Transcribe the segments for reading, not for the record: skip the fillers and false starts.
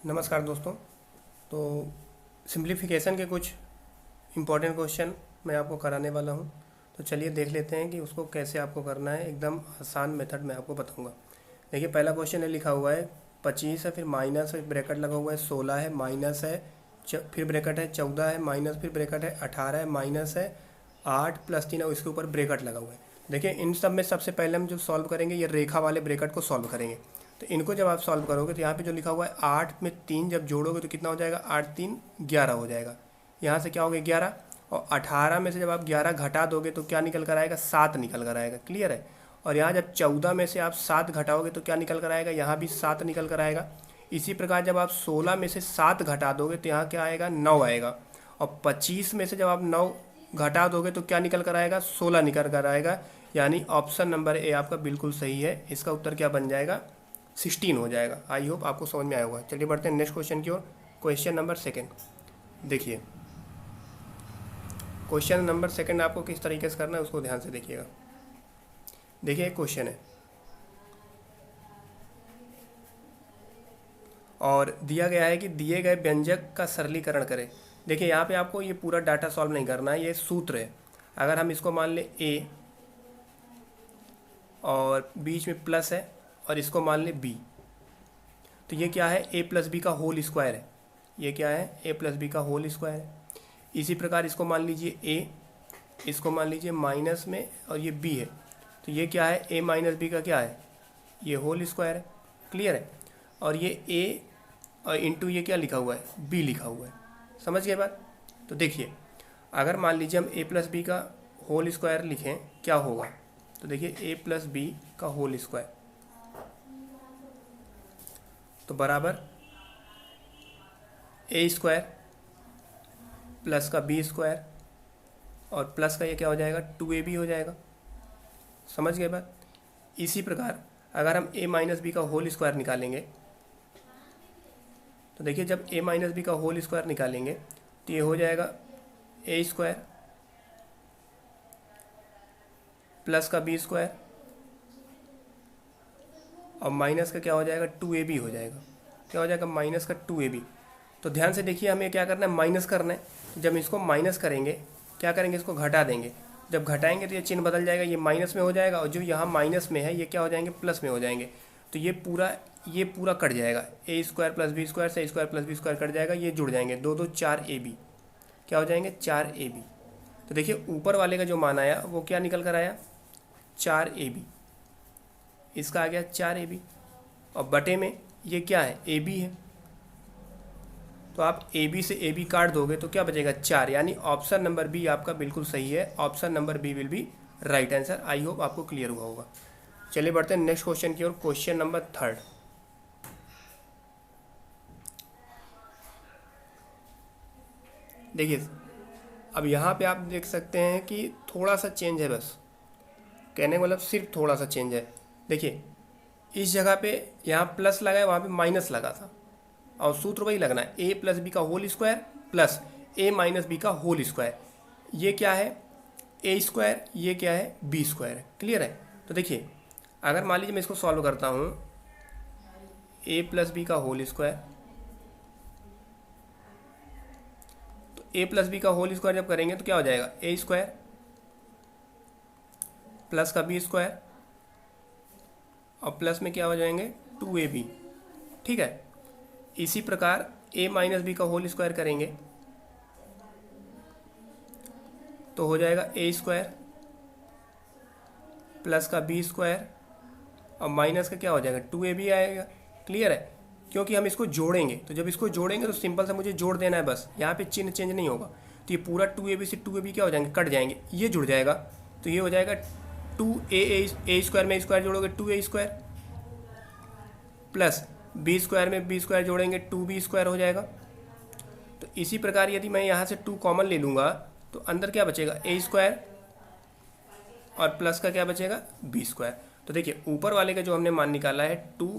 नमस्कार दोस्तों। तो सिंप्लीफिकेशन के कुछ इम्पोर्टेंट क्वेश्चन मैं आपको कराने वाला हूं। तो चलिए देख लेते हैं कि उसको कैसे आपको करना है। एकदम आसान मेथड मैं आपको बताऊंगा। देखिए, पहला क्वेश्चन है, लिखा हुआ है 25 है, फिर माइनस है, ब्रैकेट लगा हुआ है, 16 है, माइनस है, फिर ब्रैकेट है, 14 है, माइनस, फिर ब्रैकेट है, 18 है, माइनस है, 8 प्लस 3 है, इसके ऊपर ब्रैकेट लगा हुआ है। देखिए, इन सब में सबसे पहले हम जो सॉल्व करेंगे, ये रेखा वाले ब्रैकेट को सॉल्व करेंगे। तो इनको जब आप सॉल्व करोगे तो यहाँ पे जो लिखा हुआ है 8 में 3 जब जोड़ोगे तो कितना हो जाएगा, 8 3 11 हो जाएगा। यहाँ से क्या हो गया 11, और 18 में से जब आप 11 घटा दोगे तो क्या निकल कर आएगा, 7 निकल कर आएगा। क्लियर है। और यहाँ जब 14 में से आप 7 घटाओगे तो क्या निकल कर आएगा, यहाँ भी 7 निकल कर आएगा। इसी प्रकार जब आप 16 में से 7 घटा दोगे तो यहाँ क्या आएगा, 9 आएगा। और 25 में से जब आप 9 घटा दोगे तो क्या निकल कर आएगा, 16 निकल कर आएगा। यानी ऑप्शन नंबर ए आपका बिल्कुल सही है। इसका उत्तर क्या बन जाएगा, 16 हो जाएगा। आई होप आपको समझ में आया होगा। चलिए बढ़ते हैं नेक्स्ट क्वेश्चन की ओर। क्वेश्चन नंबर सेकंड देखिए, क्वेश्चन नंबर सेकंड आपको किस तरीके से करना है उसको ध्यान से देखिएगा। देखिए, एक क्वेश्चन है और दिया गया है कि दिए गए व्यंजक का सरलीकरण करें। देखिए, यहाँ पे आपको ये पूरा डाटा सॉल्व नहीं करना है, ये सूत्र है। अगर हम इसको मान लें ए और बीच में प्लस है और इसको मान लें बी, तो ये क्या है, ए प्लस बी का होल स्क्वायर है। ये क्या है, ए प्लस बी का होल स्क्वायर है। इसी प्रकार इसको मान लीजिए ए, इसको मान लीजिए माइनस में, और ये बी है, तो ये क्या है, ए माइनस बी का क्या है, ये होल स्क्वायर है। क्लियर है। और ये ए और इंटू ये क्या लिखा हुआ है, बी लिखा हुआ है। समझ गए बात। तो देखिए, अगर मान लीजिए हम ए प्लस बी का होल स्क्वायर लिखें, क्या होगा, तो देखिए ए प्लस बी का होल स्क्वायर तो बराबर ए स्क्वायर प्लस का बी स्क्वायर, और प्लस का ये क्या हो जाएगा, 2ab हो जाएगा। समझ गए बात। इसी प्रकार अगर हम a माइनस बी का होल स्क्वायर निकालेंगे, तो देखिए जब a माइनस बी का होल स्क्वायर निकालेंगे तो ये हो जाएगा ए स्क्वायर प्लस का बी स्क्वायर, और माइनस का क्या हो जाएगा, 2ab हो जाएगा। क्या हो जाएगा, माइनस का 2ab। तो ध्यान से देखिए, हमें क्या करना है, माइनस करना है। तो जब इसको माइनस करेंगे, क्या करेंगे, इसको घटा देंगे। जब घटाएंगे तो ये चिन्ह बदल जाएगा, ये माइनस में हो जाएगा, और जो यहाँ माइनस में है ये क्या हो जाएंगे, प्लस में हो जाएंगे। तो ये पूरा कट जाएगा। A square plus B square से square plus B square cut जाएगा, ये जुड़ जाएंगे, 2 2 4ab। क्या हो जाएंगे, 4ab। तो देखिए ऊपर वाले का जो मान आया वो क्या निकल कर आया, 4ab। इसका आ गया 4ab, और बटे में ये क्या है, ab है। तो आप ए बी से ए बी काट दोगे तो क्या बचेगा, 4। यानी ऑप्शन नंबर बी आपका बिल्कुल सही है। Option number b will be right answer. I hope आपको क्लियर हुआ होगा। चलिए बढ़ते हैं नेक्स्ट क्वेश्चन की ओर। क्वेश्चन नंबर थर्ड देखिए, अब यहाँ पे आप देख सकते हैं कि थोड़ा सा चेंज है, बस कहने का मतलब सिर्फ थोड़ा सा चेंज है। देखिए, इस जगह पे यहाँ प्लस लगा है, वहाँ पे माइनस लगा था, और सूत्र वही लगना है, ए प्लस बी का होल स्क्वायर प्लस ए माइनस बी का होल स्क्वायर। ये क्या है, ए स्क्वायर, ये क्या है, बी स्क्वायर। क्लियर है। तो देखिए, अगर मान लीजिए मैं इसको सॉल्व करता हूँ, ए प्लस बी का होल स्क्वायर, तो ए प्लस बी का होल स्क्वायर जब करेंगे तो क्या हो जाएगा, ए स्क्वायर प्लस का बी स्क्वायर, और प्लस में क्या हो जाएंगे, 2ab। ठीक है। इसी प्रकार a माइनस बी का होल स्क्वायर करेंगे तो हो जाएगा ए स्क्वायर प्लस का बी स्क्वायर, और माइनस का क्या हो जाएगा, 2ab आएगा। क्लियर है। क्योंकि हम इसको जोड़ेंगे, तो जब इसको जोड़ेंगे तो सिंपल सा मुझे जोड़ देना है, बस यहाँ पे चिन्ह चेंज नहीं होगा। तो ये पूरा 2ab से 2ab क्या हो जाएंगे, कट जाएंगे, ये जुड़ जाएगा। तो ये हो जाएगा 2a स्क्वायर में स्क्वायर जोड़ोगे 2a square, plus B square में बी स्क्वायर जोड़ेंगे 2b स्क्वायर हो जाएगा। तो इसी प्रकार यदि मैं यहाँ से 2 कॉमन ले लूँगा तो अंदर क्या बचेगा, ए स्क्वायर, और प्लस का क्या बचेगा, बी स्क्वायर। तो देखिए ऊपर वाले का जो हमने मान निकाला है 2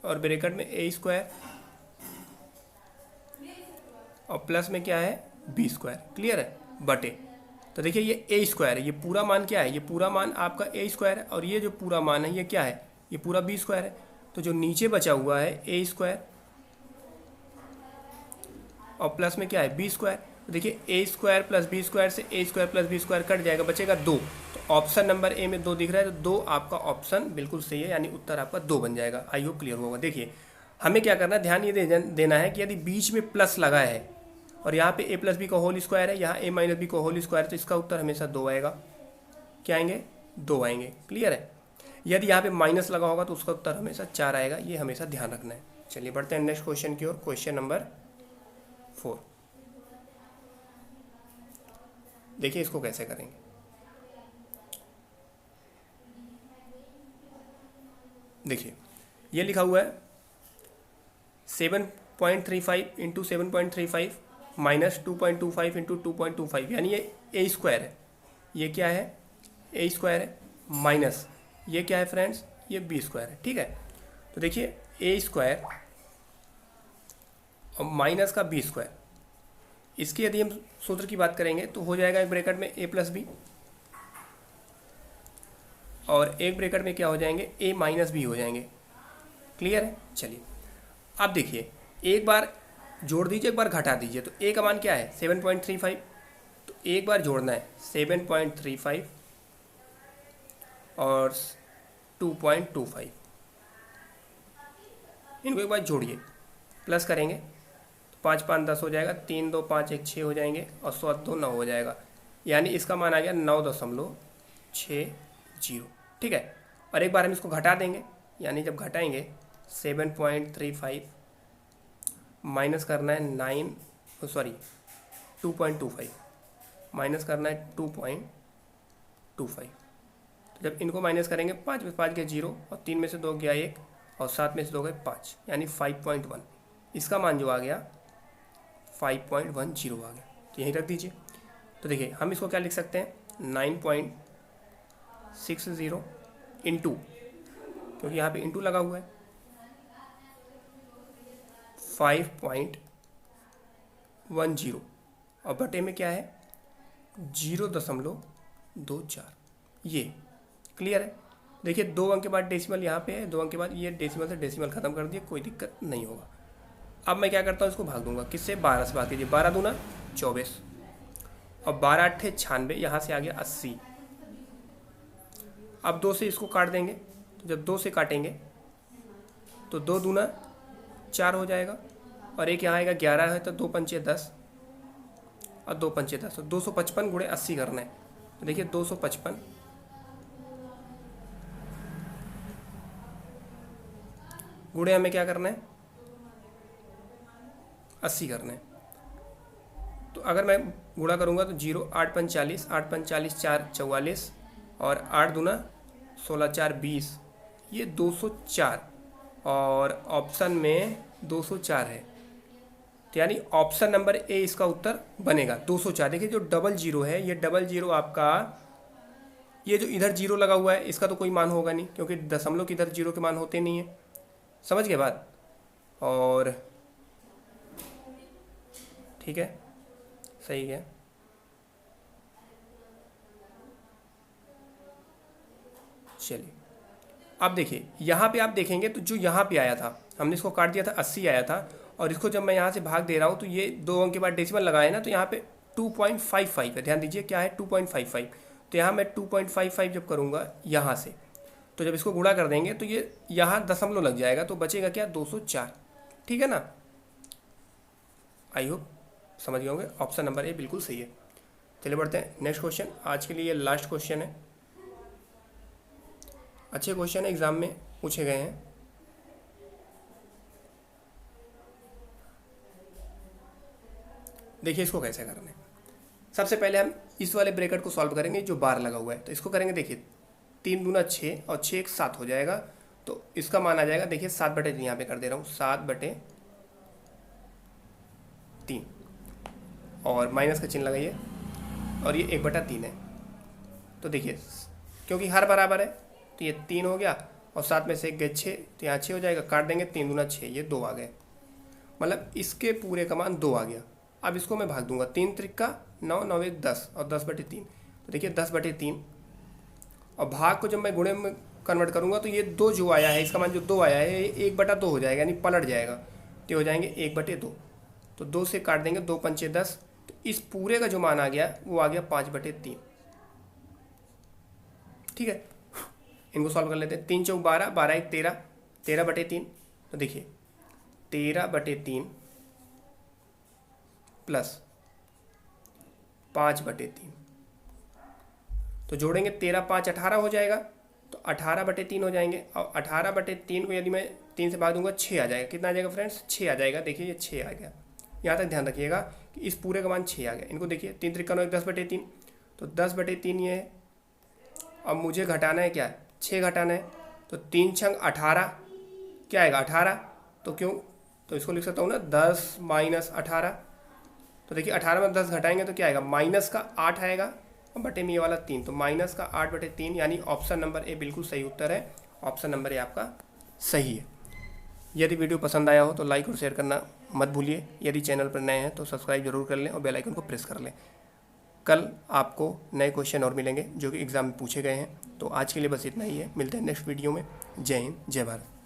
और ब्रैकेट में ए स्क्वायर, और प्लस में क्या है, बी स्क्वायर। क्लियर है। बटे, तो देखिए ये ए स्क्वायर है, ये पूरा मान क्या है, ये पूरा मान आपका ए स्क्वायर है, और ये जो पूरा मान है ये क्या है, ये पूरा बी स्क्वायर है। तो जो नीचे बचा हुआ है ए स्क्वायर और प्लस में क्या है बी स्क्वायर। तो देखिए A square plus B square से A square plus B square cut जाएगा, बचेगा 2। तो ऑप्शन नंबर ए में 2 दिख रहा है, तो 2 आपका ऑप्शन बिल्कुल सही है, यानी उत्तर आपका 2 बन जाएगा। आई होप क्लियर होगा। देखिए हमें क्या करना है, ध्यान ये देना है कि यदि बीच में प्लस लगा है और यहाँ पे ए प्लस बी का होल स्क्वायर है, यहाँ ए माइनस बी का होल स्क्वायर, तो इसका उत्तर हमेशा 2 आएगा। क्या आएंगे? 2 आएंगे। क्लियर है। यदि यहाँ पे माइनस लगा होगा तो उसका उत्तर हमेशा 4 आएगा, ये हमेशा ध्यान रखना है। चलिए बढ़ते हैं नेक्स्ट क्वेश्चन की ओर। Question number 4। देखिए इसको कैसे करेंगे। देखिए ये लिखा हुआ है 7.35 इंटू 7.35 माइनस 2.25 इंटू 2.25, यानी ये ए स्क्वायर है। ये क्या है? ए स्क्वायर है, माइनस ये क्या है फ्रेंड्स? ये बी स्क्वायर है। ठीक है, तो देखिए ए स्क्वायर और माइनस का बी स्क्वायर, इसकी यदि हम सूत्र की बात करेंगे तो हो जाएगा एक ब्रैकेट में ए प्लस बी, और एक ब्रैकेट में क्या हो जाएंगे? ए माइनस बी हो जाएंगे। क्लियर है। चलिए अब देखिए एक बार जोड़ दीजिए, एक बार घटा दीजिए। तो ए का मान क्या है? 7.35। तो एक बार जोड़ना है 7.35 और 2.25, इनको एक बार जोड़िए, प्लस करेंगे तो 5 5 10 हो जाएगा, 3 2 5 1 6 हो जाएंगे, और 100 2 9 हो जाएगा, यानी इसका मान आ गया 9.60। ठीक है। और एक बार हम इसको घटा देंगे, यानी जब घटाएंगे 7.35 माइनस करना है 2.25 माइनस करना है 2.25। तो जब इनको माइनस करेंगे 5 में 5 गए 0, और 3 में से 2 गया 1, और 7 में से 2 गए 5, यानी 5.1। इसका मान जो आ गया 5.10 आ गया। तो यहीं रख दीजिए। तो देखिए हम इसको क्या लिख सकते हैं? 9.60 इंटू, क्योंकि यहाँ पे इंटू लगा हुआ है, 5.10, और बटे में क्या है? 0.24। ये क्लियर है। देखिए 2 अंक के बाद डेसिमल यहाँ पे है, 2 अंक के बाद ये डेसिमल से डेसिमल खत्म कर दिए, कोई दिक्कत नहीं होगा। अब मैं क्या करता हूँ, इसको भाग दूंगा। किससे? 12 से भाग कीजिए। 12 दूना 24, और 12 8 96, यहाँ से आ गया 80। अब 2 से इसको काट देंगे, तो जब 2 से काटेंगे तो 2 दूना 4 हो जाएगा, और एक यहाँ आएगा 11 है, तो 2 पंचे 10, और 2 पंचे 10, तो 255 गुणे 80 करना है। तो देखिए 255 गुणे हमें क्या करना है? 80 करना है। तो अगर मैं गुणा करूँगा तो 0 8 5 40, 8 5 40 4 44, और 8 दूना 16 4 20, ये 204, और ऑप्शन में 204 है, तो यानी ऑप्शन नंबर ए इसका उत्तर बनेगा 204। देखिए जो 00 है, ये 00 आपका, ये जो इधर 0 लगा हुआ है इसका तो कोई मान होगा नहीं, क्योंकि दशमलव के इधर 0 के मान होते नहीं है। समझ गए बात? और ठीक है, सही है। चलिए अब देखिए यहाँ पे आप देखेंगे तो जो यहाँ पे आया था, हमने इसको काट दिया था, 80 आया था, और इसको जब मैं यहाँ से भाग दे रहा हूँ तो ये 2 अंक के बाद डेसिमल लगाए ना, तो यहाँ पे 2.55 है। ध्यान दीजिए क्या है? 2.55। तो यहाँ मैं 2.55 जब करूँगा यहाँ से, तो जब इसको गुणा कर देंगे तो ये यहाँ दशमलव लग जाएगा, तो बचेगा क्या? 204। ठीक है ना? आई होप समझ गए होंगे। ऑप्शन नंबर ए बिल्कुल सही है। चलिए बढ़ते हैं नेक्स्ट क्वेश्चन। आज के लिए ये लास्ट क्वेश्चन है। अच्छे क्वेश्चन एग्जाम में पूछे गए हैं। देखिए इसको कैसे करना है। सबसे पहले हम इस वाले ब्रैकेट को सॉल्व करेंगे जो बार लगा हुआ है। तो इसको करेंगे, देखिए 3 दूना 6, और 6 1 7 हो जाएगा, तो इसका मान आ जाएगा, देखिए 7/3 यहाँ पे कर दे रहा हूँ, 7/3, और माइनस का चिन्ह लगाइए, और ये 1/3 है। तो देखिए क्योंकि हर बराबर है तो ये 3 हो गया, और 7 में से 1 गए 6, तो यहाँ 6 हो जाएगा, काट देंगे, 3 दूना 6, ये 2 आ गए, मतलब इसके पूरे का मान 2 आ गया। अब इसको मैं भाग दूंगा, 3 त्रिक 9, 9 1 10, और 10/3। तो देखिए 10/3, और भाग को जब मैं गुणे में कन्वर्ट करूंगा तो ये 2 जो आया है, इसका मान जो 2 आया है, ये 1/2 हो जाएगा, यानी पलट जाएगा, तो हो जाएंगे 1/2। तो तो 2 से काट देंगे, 2 पंचे 10, तो इस पूरे का जो मान आ गया वो आ गया 5/3। ठीक है, इनको सॉल्व कर लेते हैं। 3 चौक 12, 12 1 13, 13/3। तो देखिए 13/3 प्लस 5/3, तो जोड़ेंगे 13 5 18 हो जाएगा, तो 18/3 हो जाएंगे। और 18/3 को यदि मैं 3 से भाग दूंगा 6 आ जाएगा। कितना आ जाएगा फ्रेंड्स? 6 आ जाएगा। देखिए ये 6 आ गया। यहाँ तक ध्यान रखिएगा कि इस पूरे का मान 6 आ गया। इनको देखिए 3 त्रिक 10/3, तो 10/3 ये है। अब मुझे घटाना है क्या? 6 घटाना है, तो 3 छंग 18, क्या आएगा? 18। तो क्यों? तो इसको लिख सकता हूँ ना 10 - 18। तो देखिए 18 में 10 घटाएंगे तो क्या आएगा? माइनस का 8 आएगा और बटे में ये वाला 3, तो माइनस का 8/3, यानी ऑप्शन नंबर ए बिल्कुल सही उत्तर है। ऑप्शन नंबर ए आपका सही है। यदि वीडियो पसंद आया हो तो लाइक और शेयर करना मत भूलिए। यदि चैनल पर नए हैं तो सब्सक्राइब जरूर कर लें और बेल आइकन को प्रेस कर लें। कल आपको नए क्वेश्चन और मिलेंगे जो कि एग्ज़ाम में पूछे गए हैं। तो आज के लिए बस इतना ही है। मिलते हैं नेक्स्ट वीडियो में। जय हिंद, जय भारत।